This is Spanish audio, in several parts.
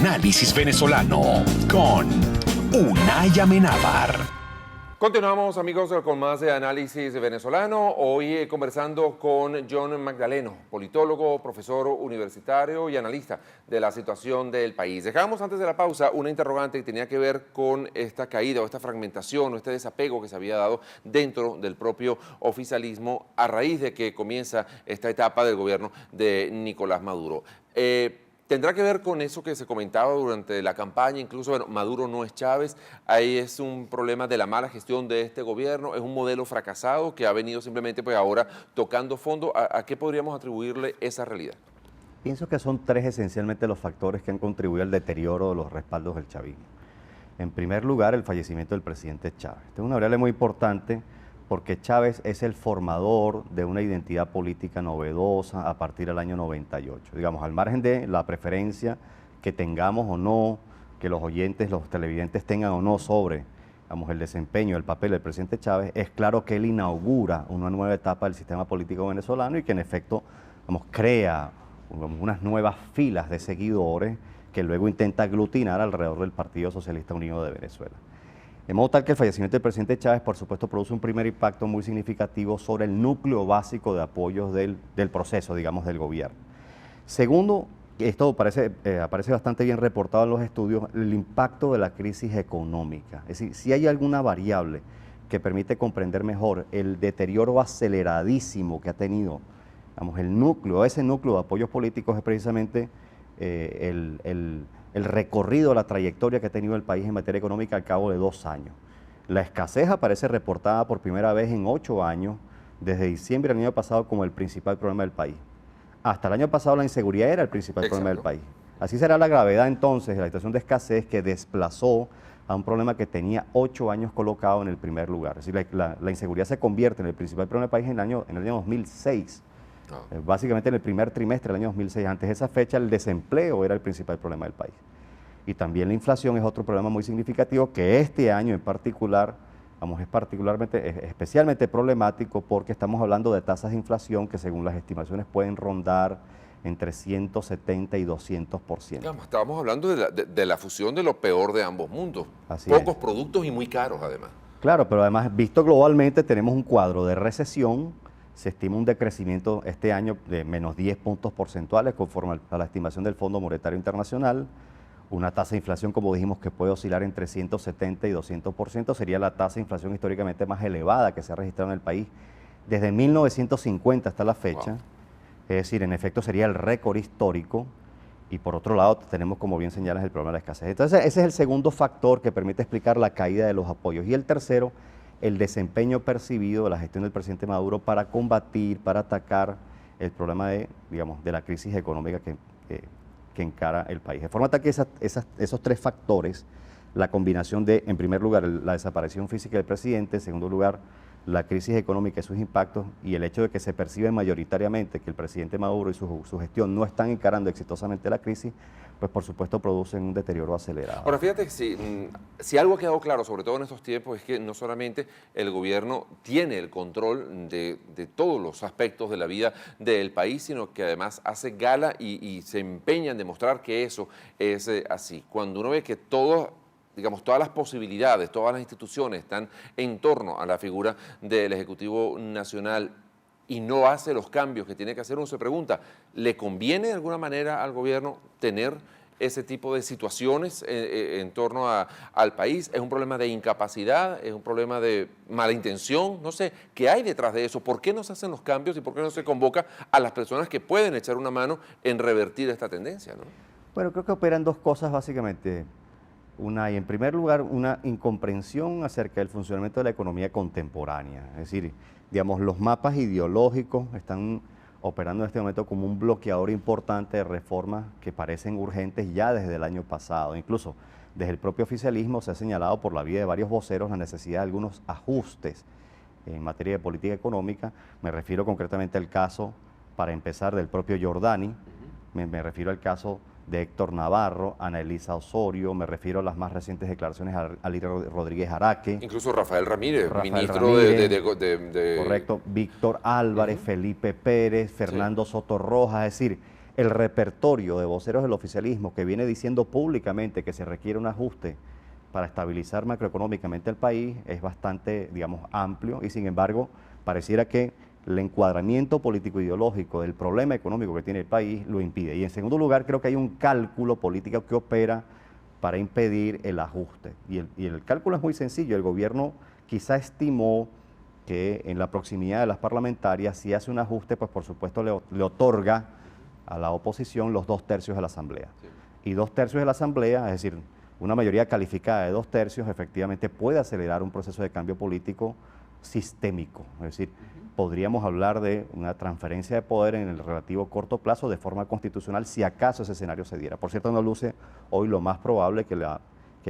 Análisis venezolano con Unay Amenábar. Continuamos, amigos, con más de Análisis Venezolano. Hoy conversando con John Magdaleno, politólogo, profesor universitario y analista de la situación del país. Dejamos antes de la pausa una interrogante que tenía que ver con esta caída o esta fragmentación o este desapego que se había dado dentro del propio oficialismo a raíz de que comienza esta etapa del gobierno de Nicolás Maduro. ¿Tendrá que ver con eso que se comentaba durante la campaña? Incluso, bueno, Maduro no es Chávez, ahí es un problema de la mala gestión de este gobierno, es un modelo fracasado que ha venido simplemente pues ahora tocando fondo. ¿A qué podríamos atribuirle esa realidad? Pienso que son tres esencialmente los factores que han contribuido al deterioro de los respaldos del chavismo. En primer lugar, el fallecimiento del presidente Chávez. Esta es una variable muy importante porque Chávez es el formador de una identidad política novedosa a partir del año 98. Digamos, al margen de la preferencia que tengamos o no, que los oyentes, los televidentes tengan o no sobre, digamos, el desempeño, el papel del presidente Chávez, es claro que él inaugura una nueva etapa del sistema político venezolano y que en efecto, digamos, crea unas nuevas filas de seguidores que luego intenta aglutinar alrededor del Partido Socialista Unido de Venezuela. De modo tal que el fallecimiento del presidente Chávez, por supuesto, produce un primer impacto muy significativo sobre el núcleo básico de apoyos del proceso, digamos, del gobierno. Segundo, esto aparece bastante bien reportado en los estudios, el impacto de la crisis económica. Es decir, si hay alguna variable que permite comprender mejor el deterioro aceleradísimo que ha tenido, digamos, ese núcleo de apoyos políticos es precisamente el recorrido, la trayectoria que ha tenido el país en materia económica al cabo de 2 años. La escasez aparece reportada por primera vez en 8 años, desde diciembre del año pasado, como el principal problema del país. Hasta el año pasado la inseguridad era el principal problema del país. Así será la gravedad entonces de la situación de escasez que desplazó a un problema que tenía 8 años colocado en el primer lugar. Es decir, la inseguridad se convierte en el principal problema del país en el año 2006. Básicamente en el primer trimestre del año 2006. Antes de esa fecha el desempleo era el principal problema del país. Y también la inflación es otro problema muy significativo que este año en particular, es especialmente problemático porque estamos hablando de tasas de inflación que según las estimaciones pueden rondar entre 170 y 200%. Estábamos hablando de la fusión de lo peor de ambos mundos. Así Pocos es. productos y muy caros además. Claro, pero además visto globalmente tenemos un cuadro de recesión. Se estima un decrecimiento este año de menos 10 puntos porcentuales conforme a la estimación del Fondo Monetario Internacional. Una tasa de inflación, como dijimos, que puede oscilar entre 170 y 200%, sería la tasa de inflación históricamente más elevada que se ha registrado en el país desde 1950 hasta la fecha. Wow. Es decir, en efecto sería el récord histórico. Y por otro lado tenemos, como bien señalas, el problema de la escasez. Entonces ese es el segundo factor que permite explicar la caída de los apoyos. Y el tercero, el desempeño percibido de la gestión del presidente Maduro para combatir, para atacar el problema de la crisis económica que encara el país. De forma tal que esos tres factores, la combinación de, en primer lugar, la desaparición física del presidente, en segundo lugar, la crisis económica y sus impactos, y el hecho de que se percibe mayoritariamente que el presidente Maduro y su gestión no están encarando exitosamente la crisis, pues por supuesto producen un deterioro acelerado. Ahora fíjate que si algo ha quedado claro, sobre todo en estos tiempos, es que no solamente el gobierno tiene el control de todos los aspectos de la vida del país, sino que además hace gala y se empeña en demostrar que eso es así. Cuando uno ve que todas las posibilidades, todas las instituciones están en torno a la figura del Ejecutivo Nacional y no hace los cambios que tiene que hacer, uno se pregunta, ¿le conviene de alguna manera al gobierno tener ese tipo de situaciones en torno al país? ¿Es un problema de incapacidad? ¿Es un problema de mala intención? No sé, ¿qué hay detrás de eso? ¿Por qué no se hacen los cambios y por qué no se convoca a las personas que pueden echar una mano en revertir esta tendencia, ¿no? Bueno, creo que operan dos cosas básicamente. Y en primer lugar, una incomprensión acerca del funcionamiento de la economía contemporánea. Es decir, los mapas ideológicos están operando en este momento como un bloqueador importante de reformas que parecen urgentes ya desde el año pasado. Incluso desde el propio oficialismo se ha señalado por la vía de varios voceros la necesidad de algunos ajustes en materia de política económica. Me refiero concretamente al caso, para empezar, del propio Giordani, me refiero al caso de Héctor Navarro, Ana Elisa Osorio, me refiero a las más recientes declaraciones a Ali Rodríguez Araque. Incluso Rafael Ramírez, ministro Correcto, Víctor Álvarez, Felipe Pérez, Fernando Soto Rojas, es decir, el repertorio de voceros del oficialismo que viene diciendo públicamente que se requiere un ajuste para estabilizar macroeconómicamente el país es bastante, digamos, amplio y sin embargo pareciera que el encuadramiento político-ideológico del problema económico que tiene el país lo impide. Y en segundo lugar, creo que hay un cálculo político que opera para impedir el ajuste. Y el cálculo es muy sencillo. El gobierno quizá estimó que en la proximidad de las parlamentarias, si hace un ajuste, pues por supuesto le otorga a la oposición los 2/3 de la Asamblea. Sí. Y 2/3 de la Asamblea, es decir, una mayoría calificada de 2/3, efectivamente puede acelerar un proceso de cambio político sistémico. Es decir, podríamos hablar de una transferencia de poder en el relativo corto plazo de forma constitucional si acaso ese escenario se diera. Por cierto, no luce hoy lo más probable que la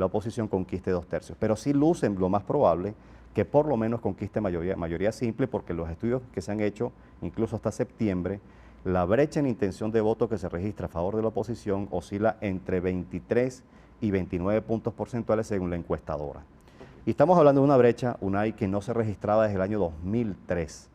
oposición conquiste 2/3, pero sí luce lo más probable que por lo menos conquiste mayoría simple, porque los estudios que se han hecho, incluso hasta septiembre, la brecha en intención de voto que se registra a favor de la oposición oscila entre 23 y 29 puntos porcentuales según la encuestadora. Y estamos hablando de una brecha, Unai, que no se registraba desde el año 2003.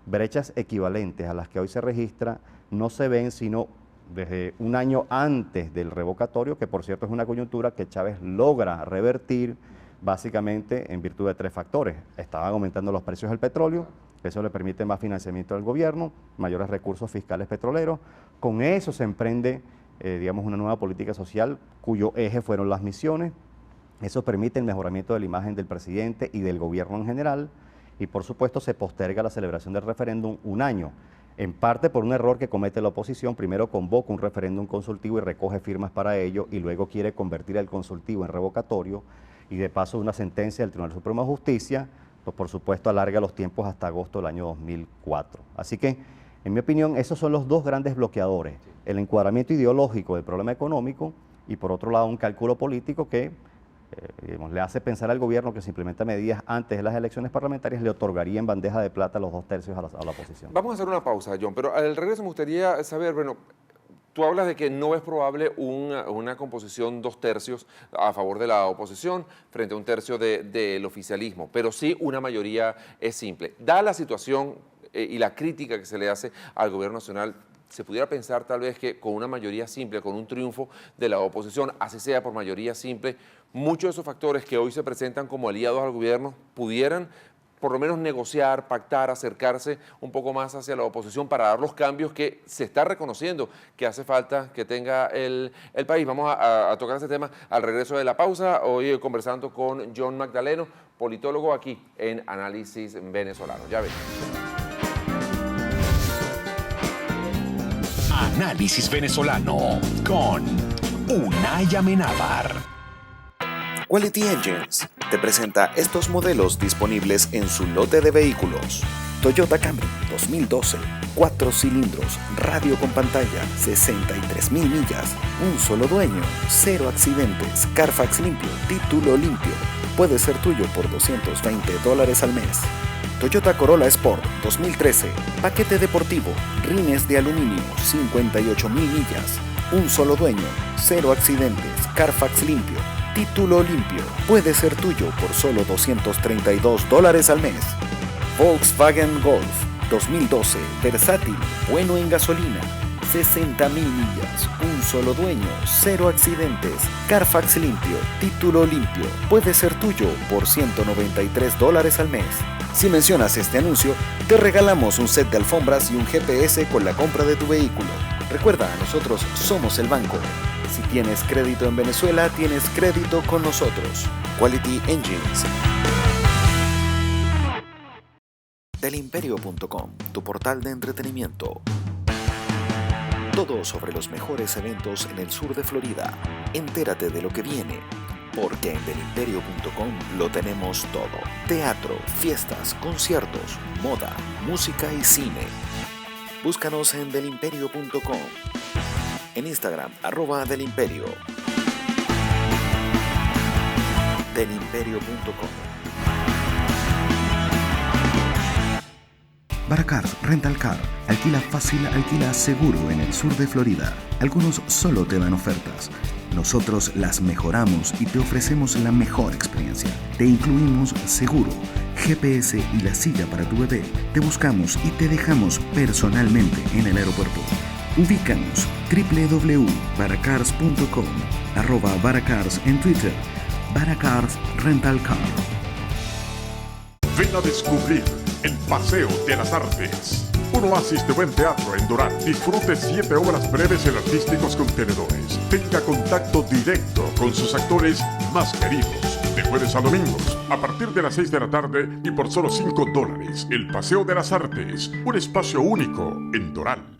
Brechas equivalentes a las que hoy se registra no se ven sino desde un año antes del revocatorio, que por cierto es una coyuntura que Chávez logra revertir básicamente en virtud de 3 factores. Estaban aumentando los precios del petróleo, eso le permite más financiamiento al gobierno, mayores recursos fiscales petroleros. Con eso se emprende, digamos, una nueva política social cuyo eje fueron las misiones. Eso permite el mejoramiento de la imagen del presidente y del gobierno en general. Y por supuesto se posterga la celebración del referéndum un año, en parte por un error que comete la oposición. Primero convoca un referéndum consultivo y recoge firmas para ello, y luego quiere convertir el consultivo en revocatorio, y de paso una sentencia del Tribunal Supremo de Justicia, pues por supuesto alarga los tiempos hasta agosto del año 2004. Así que, en mi opinión, esos son los dos grandes bloqueadores, el encuadramiento ideológico del problema económico y por otro lado un cálculo político que le hace pensar al gobierno que si implementa medidas antes de las elecciones parlamentarias le otorgaría en bandeja de plata los 2/3 a la oposición. Vamos a hacer una pausa, John, pero al regreso me gustaría saber, bueno, tú hablas de que no es probable una composición 2/3 a favor de la oposición frente a 1/3 del oficialismo, pero sí una mayoría es simple. Dada la situación y la crítica que se le hace al gobierno nacional, se pudiera pensar tal vez que con una mayoría simple, con un triunfo de la oposición, así sea por mayoría simple, muchos de esos factores que hoy se presentan como aliados al gobierno pudieran por lo menos negociar, pactar, acercarse un poco más hacia la oposición para dar los cambios que se está reconociendo que hace falta que tenga el país. Vamos a tocar ese tema al regreso de la pausa, hoy conversando con John Magdaleno, politólogo aquí en Análisis Venezolano. Ya ven. Análisis Venezolano con Unai Amenábar. Quality Engines te presenta estos modelos disponibles en su lote de vehículos. Toyota Camry 2012, 4 cilindros, radio con pantalla, 63,000 millas, un solo dueño, 0 accidentes, Carfax limpio, título limpio. Puede ser tuyo por $220 al mes. Toyota Corolla Sport 2013, paquete deportivo, rines de aluminio, 58,000 millas, un solo dueño, 0 accidentes, Carfax limpio, título limpio. Puede ser tuyo por solo $232 al mes. Volkswagen Golf 2012, versátil, bueno en gasolina, 60,000 millas, un solo dueño, 0 accidentes, Carfax limpio, título limpio. Puede ser tuyo por $193 al mes. Si mencionas este anuncio, te regalamos un set de alfombras y un GPS con la compra de tu vehículo. Recuerda, nosotros somos el banco. Si tienes crédito en Venezuela, tienes crédito con nosotros. Quality Engines. Delimperio.com, tu portal de entretenimiento. Todo sobre los mejores eventos en el sur de Florida. Entérate de lo que viene, porque en delimperio.com lo tenemos todo. Teatro, fiestas, conciertos, moda, música y cine. Búscanos en delimperio.com. En Instagram, @delimperio. Delimperio.com. Barcars Rental Car. Alquila fácil, alquila seguro en el sur de Florida. Algunos solo te dan ofertas. Nosotros las mejoramos y te ofrecemos la mejor experiencia. Te incluimos seguro, GPS y la silla para tu bebé. Te buscamos y te dejamos personalmente en el aeropuerto. Ubícanos www.baracars.com, @baracars en Twitter, Baracars Rental Car. Ven a descubrir el Paseo de las Artes, un oasis de buen teatro en Doral. Disfrute 7 obras breves y artísticos contenedores. Tenga contacto directo con sus actores más queridos. De jueves a domingos, a partir de las 6 de la tarde y por solo $5. El Paseo de las Artes, un espacio único en Doral.